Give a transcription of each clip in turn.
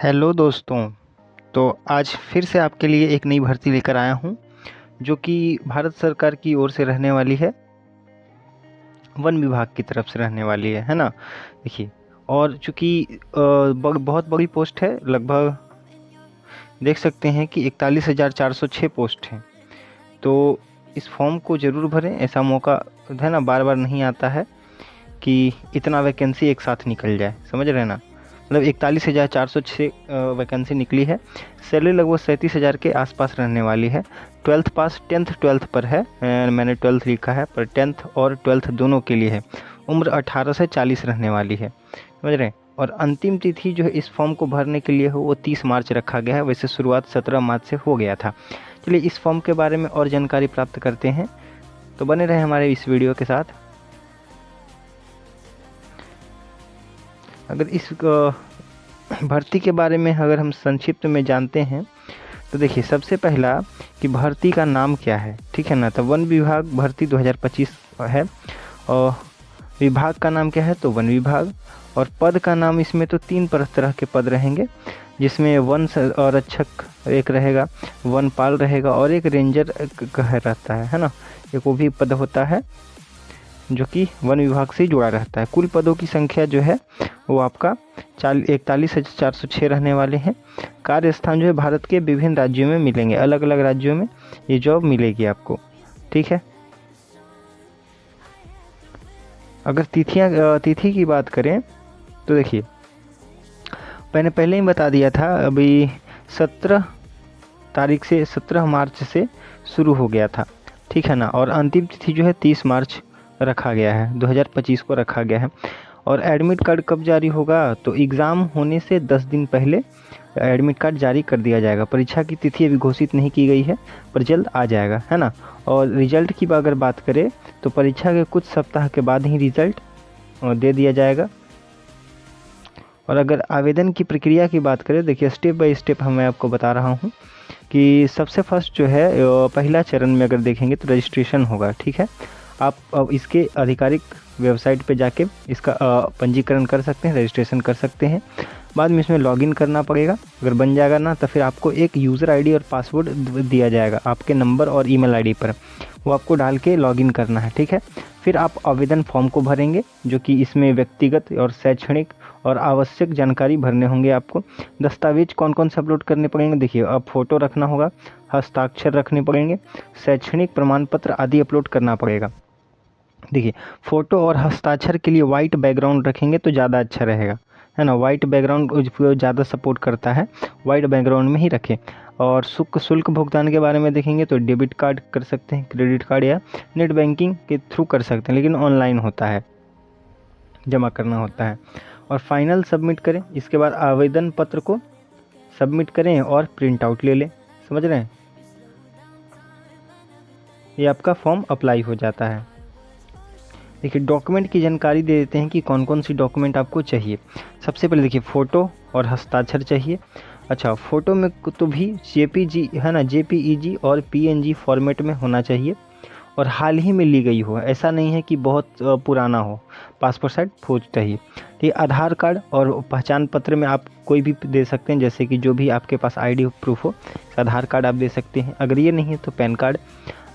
Hello दोस्तों। तो आज फिर से आपके लिए एक नई भर्ती लेकर आया हूँ जो कि भारत सरकार की ओर से रहने वाली है, वन विभाग की तरफ से रहने वाली है ना। देखिए, और चूँकि बहुत बड़ी पोस्ट है, लगभग देख सकते हैं कि 41,406 पोस्ट हैं। तो इस फॉर्म को ज़रूर भरें, ऐसा मौका है ना बार बार नहीं आता है कि इतना वैकेंसी एक साथ निकल जाए, समझ रहे हैं ना। मतलब 41,406 वैकेंसी निकली है। सैलरी लगभग 37,000 के आसपास रहने वाली है। 12th पास, 10th 12th पर है। मैंने 12th लिखा है, पर 10th और 12th दोनों के लिए है। उम्र 18 से 40 रहने वाली है, समझ रहे हैं। और अंतिम तिथि जो है इस फॉर्म को भरने के लिए हो वो 30 मार्च रखा गया है। वैसे शुरुआत 17 मार्च से हो गया था। चलिए इस फॉर्म के बारे में और जानकारी प्राप्त करते हैं, तो बने रहे हमारे इस वीडियो के साथ। अगर इस भर्ती के बारे में अगर हम संक्षिप्त में जानते हैं तो देखिए, सबसे पहला कि भर्ती का नाम क्या है, ठीक है ना। तो वन विभाग भर्ती 2025 है, और विभाग का नाम क्या है तो वन विभाग। और पद का नाम इसमें तो 3 तरह के पद रहेंगे, जिसमें वन संरक्षक एक रहेगा, वनपाल रहेगा, और एक रेंजर रहता है ना। एक वो भी पद होता है जो कि वन विभाग से जुड़ा रहता है। कुल पदों की संख्या जो है वो आपका 41,406 रहने वाले हैं। कार्य स्थान जो है भारत के विभिन्न राज्यों में मिलेंगे, अलग अलग राज्यों में ये जॉब मिलेगी आपको, ठीक है। अगर तिथि की बात करें तो देखिए, मैंने पहले ही बता दिया था, अभी 17 तारीख से 17 मार्च से शुरू हो गया था, ठीक है ना। और अंतिम तिथि जो है 30 मार्च रखा गया है, 2025 को रखा गया है। और एडमिट कार्ड कब जारी होगा तो एग्ज़ाम होने से 10 दिन पहले एडमिट कार्ड जारी कर दिया जाएगा। परीक्षा की तिथि अभी घोषित नहीं की गई है, पर जल्द आ जाएगा, है ना। और रिजल्ट की अगर बात करें तो परीक्षा के कुछ सप्ताह के बाद ही रिजल्ट दे दिया जाएगा। और अगर आवेदन की प्रक्रिया की बात करें, देखिए स्टेप बाय स्टेप मैं आपको बता रहा हूँ कि सबसे फर्स्ट जो है पहला चरण में अगर देखेंगे तो रजिस्ट्रेशन होगा, ठीक है। आप अब इसके आधिकारिक वेबसाइट पे जाके इसका पंजीकरण कर सकते हैं, रजिस्ट्रेशन कर सकते हैं। बाद में इसमें लॉगिन करना पड़ेगा। अगर बन जाएगा ना तो फिर आपको एक यूज़र आईडी और पासवर्ड दिया जाएगा आपके नंबर और ईमेल आईडी पर, वो आपको डाल के लॉगिन करना है, ठीक है। फिर आप आवेदन फॉर्म को भरेंगे, जो कि इसमें व्यक्तिगत और शैक्षणिक और आवश्यक जानकारी भरने होंगे आपको। दस्तावेज कौन कौन से अपलोड करने पड़ेंगे, देखिए अब फ़ोटो रखना होगा, हस्ताक्षर रखने पड़ेंगे, शैक्षणिक प्रमाण पत्र आदि अपलोड करना पड़ेगा। देखिए, फ़ोटो और हस्ताक्षर के लिए वाइट बैकग्राउंड रखेंगे तो ज़्यादा अच्छा रहेगा, है ना। वाइट बैकग्राउंड ज़्यादा सपोर्ट करता है, वाइट बैकग्राउंड में ही रखें। और शुल्क भुगतान के बारे में देखेंगे तो डेबिट कार्ड कर सकते हैं, क्रेडिट कार्ड या नेट बैंकिंग के थ्रू कर सकते हैं, लेकिन ऑनलाइन होता है, जमा करना होता है। और फाइनल सबमिट करें। इसके बाद आवेदन पत्र को सबमिट करें और प्रिंट आउट ले लें, समझ रहे हैं। ये आपका फॉर्म अप्लाई हो जाता है। देखिए, डॉक्यूमेंट की जानकारी दे देते हैं कि कौन कौन सी डॉक्यूमेंट आपको चाहिए। सबसे पहले देखिए, फ़ोटो और हस्ताक्षर चाहिए। अच्छा, फ़ोटो में तो भी जेपीजी है ना, जेपीईजी और पीएनजी फॉर्मेट में होना चाहिए, और हाल ही में ली गई हो, ऐसा नहीं है कि बहुत पुराना हो। पासपोर्ट साइज फोटो चाहिए। ठीक, आधार कार्ड और पहचान पत्र में आप कोई भी दे सकते हैं, जैसे कि जो भी आपके पास आईडी प्रूफ हो, आधार कार्ड आप दे सकते हैं। अगर ये नहीं है तो पैन कार्ड,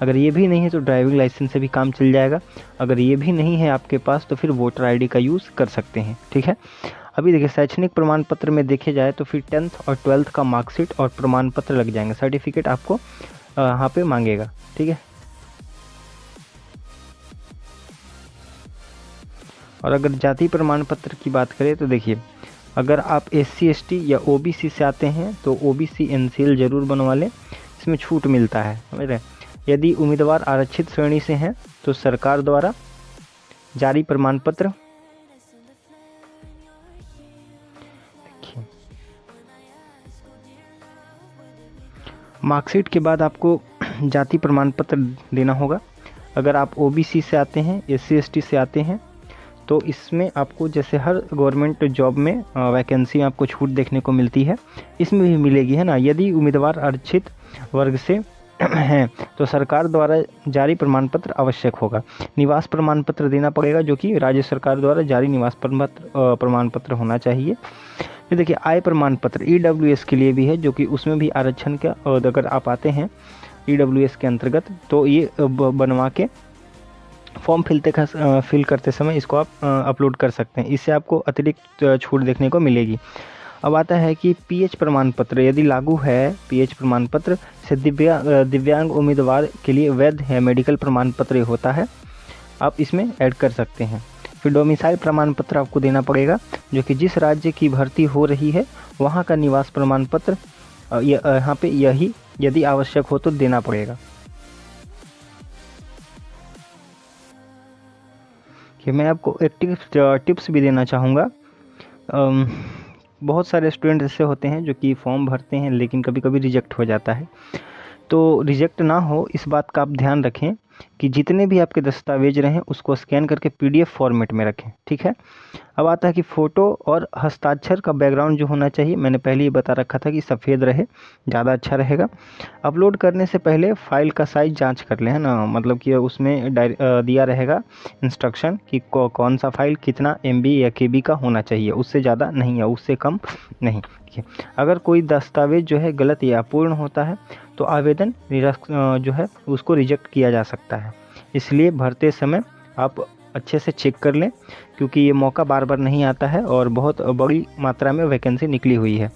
अगर ये भी नहीं है तो ड्राइविंग लाइसेंस से भी काम चल जाएगा। अगर ये भी नहीं है आपके पास तो फिर वोटर आईडी का यूज़ कर सकते हैं, ठीक है। अभी देखिए, शैक्षणिक प्रमाण पत्र में देखे जाए तो फिर 10th और 12th का मार्कशीट और प्रमाण पत्र लग जाएंगे, सर्टिफिकेट आपको यहाँ पे मांगेगा, ठीक है। और अगर जाति प्रमाण पत्र की बात करें तो देखिए, अगर आप SC ST या OBC से आते हैं तो OBC NCL ज़रूर बनवा लें, इसमें छूट मिलता है, समझ रहे हैं। यदि उम्मीदवार आरक्षित श्रेणी से हैं तो सरकार द्वारा जारी प्रमाण पत्र, मार्कशीट के बाद आपको जाति प्रमाण पत्र देना होगा। अगर आप OBC से आते हैं, SC ST से आते हैं तो इसमें आपको जैसे हर गवर्नमेंट जॉब में वैकेंसी में आपको छूट देखने को मिलती है, इसमें भी मिलेगी, है ना। यदि उम्मीदवार आरक्षित वर्ग से हैं तो सरकार द्वारा जारी प्रमाण पत्र आवश्यक होगा। निवास प्रमाण पत्र देना पड़ेगा, जो कि राज्य सरकार द्वारा जारी निवास प्रमाण पत्र होना चाहिए। ये देखिए आय प्रमाण पत्र EWS के लिए भी है, जो कि उसमें भी आरक्षण का अगर आप आते हैं EWS के अंतर्गत तो ये बनवा के फॉर्म फिल करते समय इसको आप अपलोड कर सकते हैं। इससे आपको अतिरिक्त छूट देखने को मिलेगी। अब आता है कि PH प्रमाण पत्र यदि लागू है, PH प्रमाण पत्र से दिव्यांग उम्मीदवार के लिए वैध है, मेडिकल प्रमाण पत्र होता है, आप इसमें ऐड कर सकते हैं। फिर डोमिसाइल प्रमाण पत्र आपको देना पड़ेगा, जो कि जिस राज्य की भर्ती हो रही है वहाँ का निवास प्रमाण पत्र यहाँ पे यही यदि आवश्यक हो तो देना पड़ेगा। कि मैं आपको एक टिप्स भी देना चाहूँगा। बहुत सारे स्टूडेंट ऐसे होते हैं जो कि फॉर्म भरते हैं लेकिन कभी कभी रिजेक्ट हो जाता है। तो रिजेक्ट ना हो इस बात का आप ध्यान रखें कि जितने भी आपके दस्तावेज रहें उसको स्कैन करके PDF फॉर्मेट में रखें, ठीक है। अब आता है कि फ़ोटो और हस्ताक्षर का बैकग्राउंड जो होना चाहिए, मैंने पहले ही बता रखा था कि सफ़ेद रहे ज़्यादा अच्छा रहेगा। अपलोड करने से पहले फ़ाइल का साइज़ जांच कर लें, है ना, मतलब कि उसमें दिया रहेगा इंस्ट्रक्शन कि कौन सा फाइल कितना MB या KB का होना चाहिए, उससे ज़्यादा नहीं है, उससे कम नहीं। अगर कोई दस्तावेज जो है गलत या अपूर्ण होता है तो आवेदन जो है उसको रिजेक्ट किया जा सकता है। इसलिए भरते समय आप अच्छे से चेक कर लें, क्योंकि ये मौका बार बार नहीं आता है और बहुत बड़ी मात्रा में वैकेंसी निकली हुई है।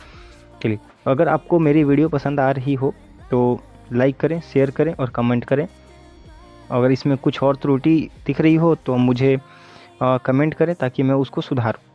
चलिए, अगर आपको मेरी वीडियो पसंद आ रही हो तो लाइक करें, शेयर करें और कमेंट करें। अगर इसमें कुछ और त्रुटि दिख रही हो तो मुझे कमेंट करें ताकि मैं उसको सुधारूँ।